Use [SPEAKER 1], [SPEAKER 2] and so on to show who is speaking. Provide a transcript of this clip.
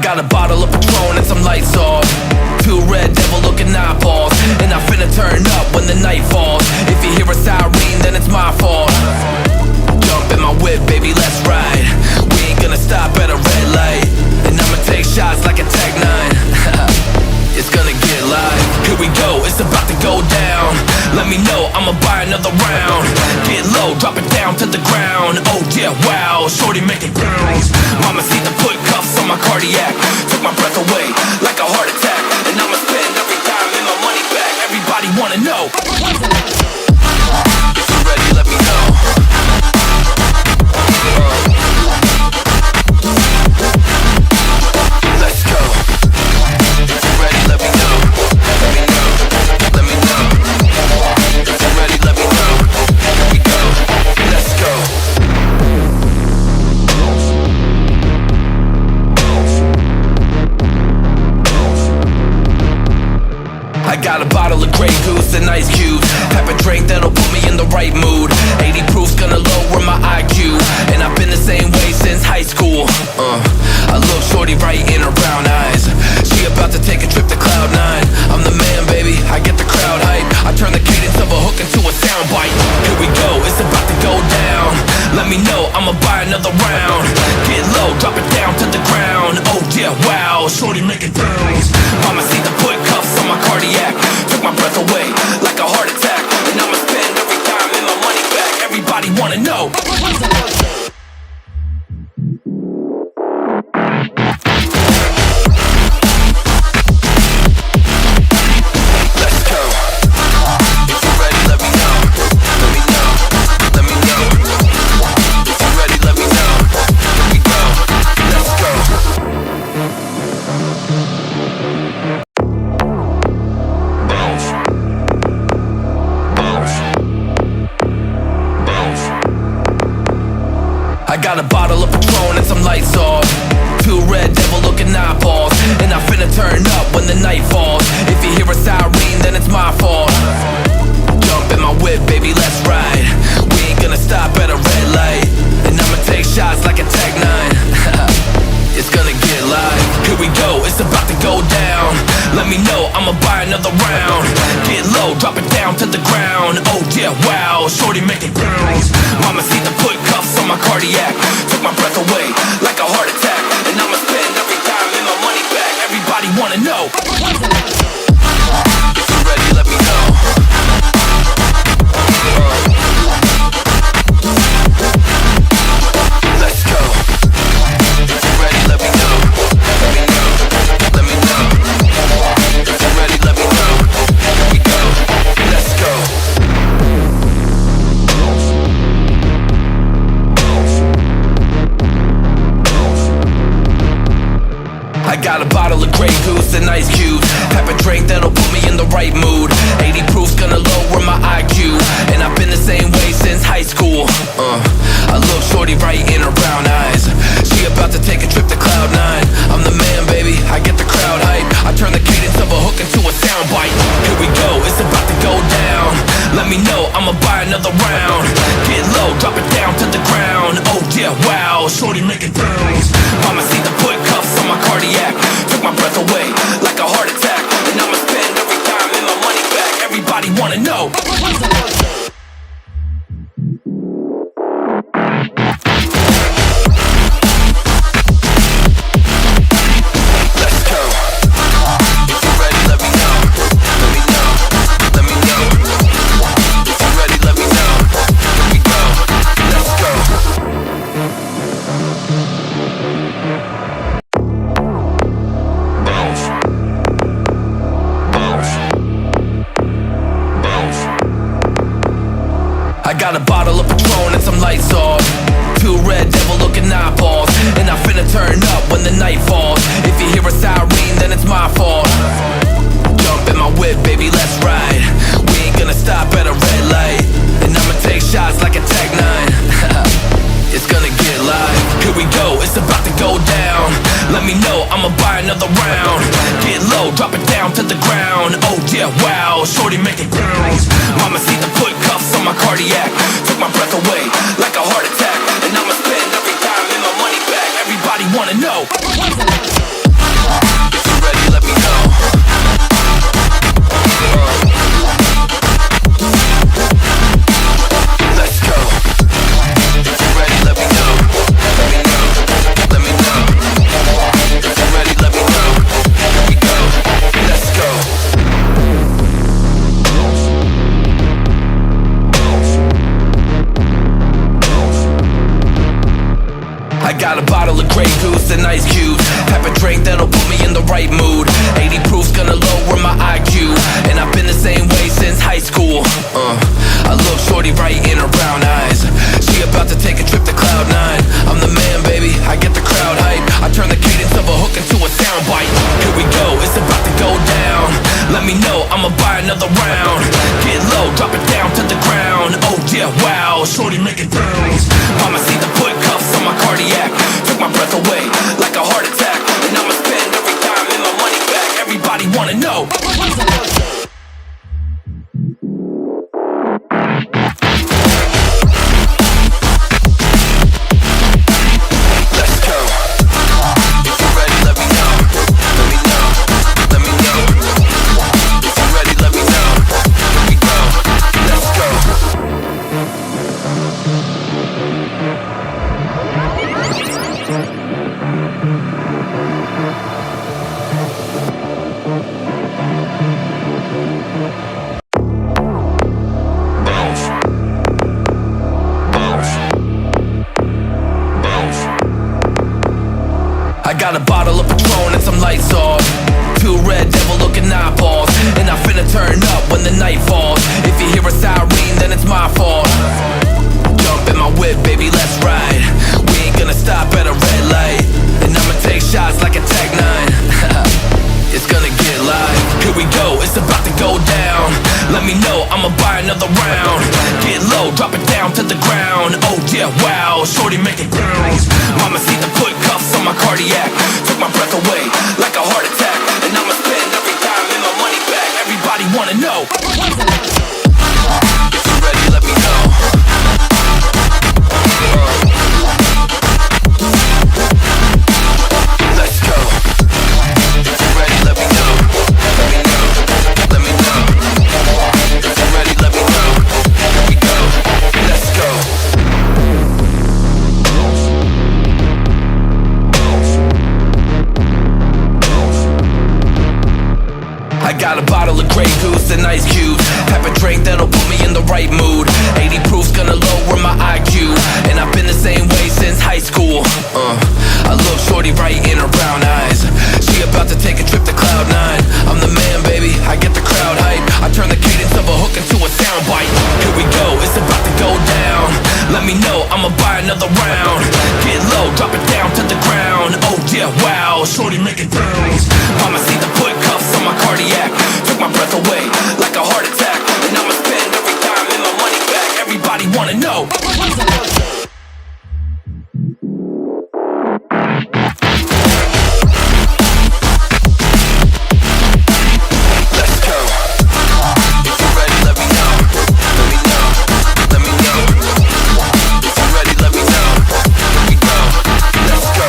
[SPEAKER 1] got a bottle of Patron and some lights off. Two red devil looking eyeballs, and I finna turn up when the night falls. If you hear a siren, then it's my fault. Jump in my whip, baby, let's ride. We ain't gonna stop at a red light, and I'ma take shots like a Tech 9. It's gonna get live. Here we go, it's about to go down. Let me know, I'ma buy another round. Get low, drop it down to the ground. Oh yeah, wow, shorty make it bounce. Mama see the put cuffs on my cardiac. Took my breath away like a heart attack. And I'ma spend every dime and my money back. Everybody wanna know. If you're ready, let me know. Let's go. If you're ready, let me know. Let me know. Let me know. If you're ready, let me know. Here we go. Let's go. I got a bottle of Grey Goose and ice cubes. Have a drink that'll put me in the right mood. 80 proof's gonna lower my IQ, and I've been the same way since high school. I look shorty right in her brown eyes. She about to take a trip to Cloud 9. I'm the man, baby, I get the crowd hype. I turn the cadence of a hook into a soundbite. Here we go, it's about to go down. Let me know, I'ma buy another round. Get low, drop it down to the ground. Oh yeah, wow, shorty make it bounce. Mama see the put cuffs on my cardiac. Took my breath away like a heart attack. And I'ma spend every dime and my money back. Everybody wanna know. Let's go. If you're ready, let me know. Let me know. Let me know. If you're ready, let me know. Here we go. Let's go. I got a bottle of Patron and some lights off. Two red devil looking eyeballs, and I finna turn up when the night falls. If you hear a siren, then it's my fault. Jump in my whip, baby, let's ride. We ain't gonna stop at a red light, and I'ma take shots like a Tech 9. It's gonna get live. Here we go, it's about to go down. Let me know, I'ma buy another round. Get low, drop it down to the ground. Oh yeah, wow, shorty make it bounce. Mama see the put cuffs on my cardiac. Took my breath away like a heart attack. And I'ma spend every dime and my money back. Everybody wanna know. If you're ready, let me know. Let's go. If you're ready, let me know. Let me know. Let me know. If you're ready, let me know. Here we go. Let's go. I got a bottle of Grey Goose and ice cubes. Have a drink that'll put me in the right mood. 80 proof's gonna lower my IQ, and I've been the same way since high school. I look shorty right in her brown eyes. She about to take a trip to Cloud 9. I'm the man, baby, I get the crowd hype. I turn the cadence of a hook into a soundbite. Here we go, it's about to go down. Let me know, I'ma buy another round. Get low, drop it down to the ground. Oh yeah, wow, shorty make it bounce. Mama see the put cuffs on my cardiac. Took my breath away like a heart attack. And I'ma spend every dime and my money back. Everybody wanna know. Let's go. If you're ready, let me know. Let me know. Let me know. If you're ready, let me know. Here we go. Let's go. I got a bottle of Patron and some lights off. Two red devil looking eyeballs, and I finna turn up when the night falls. If you hear a siren, then it's my fault. Jump in my whip, baby, let's ride. We ain't gonna stop at a red light, and I'ma take shots like a Tech 9. It's gonna get live. Here we go, it's about to go down. Let me know, I'ma buy another round. Get low, drop it down to the ground. Oh yeah, wow, shorty make it bounce. Mama see the put cuffs on my cardiac. Took my breath away like a heart attack. And I'ma spend every dime and my money back. Everybody wanna know. got a bottle of Grey Goose and ice cubes. Type of drink that'll put me in the right mood. 80 proof's gonna lower my IQ. And I've been the same way since high school. I look shorty right in her brown eyes. She about to take a trip to Cloud 9. I'm the man, baby, I get the crowd hype. I turn the cadence of a hook into a soundbite. Here we go, it's about to go down. Let me know, I'ma buy another round. Get low, drop it down to the ground. Oh yeah, wow, shorty make it bounce. Mama see the put cuffs on my cardiac. Took my breath away like a heart attack. And I'ma spend every dime and my money back. Everybody wanna know. I got a bottle of Patron and some lights off. Two red devil looking eyeballs. And I'm finna turn up when the night falls. If you hear a siren, then it's my fault. Jump in my whip, baby, let's ride. We ain't gonna stop at a red light. And I'ma take shots like a Tech 9. It's gonna get live. Here we go, it's about to go down. Let me know, I'ma buy another round. Get low, drop it down to the ground. Oh yeah, wow, shorty make it bounce. Mama see the put cuffs on my cardiac. Took my breath away like a heart attack. And I'ma spend every dime and my money back. Everybody wanna know. If you're ready, let me know. Let's go. If you're ready, let me know. Let me know. Let me know. If you're ready, let me know. Here we go. Let's go. I got a bottle of Grey Goose and ice cubes. Type of drink that'll put me in the right mood. 80 proof's gonna lower my IQ. And I've been the same way since high school. I look shorty right in her brown eyes. She about to take a trip to Cloud 9. I'm the man, baby, I get the crowd hype. I turn the cadence of a hook into a soundbite. Here we go, it's about to go down. Let me know, I'ma buy another round. Get low, drop it down to the ground. Oh yeah, wow, shorty make it bounce. Mama see the put cuffs on my cardiac. Took my breath away like a heart attack. And I'ma spend every dime and my money back. Everybody wanna know. Let's go. If you're ready, let me know. Let me know. Let me know. If you're ready, let me know. Here we go. Let's go.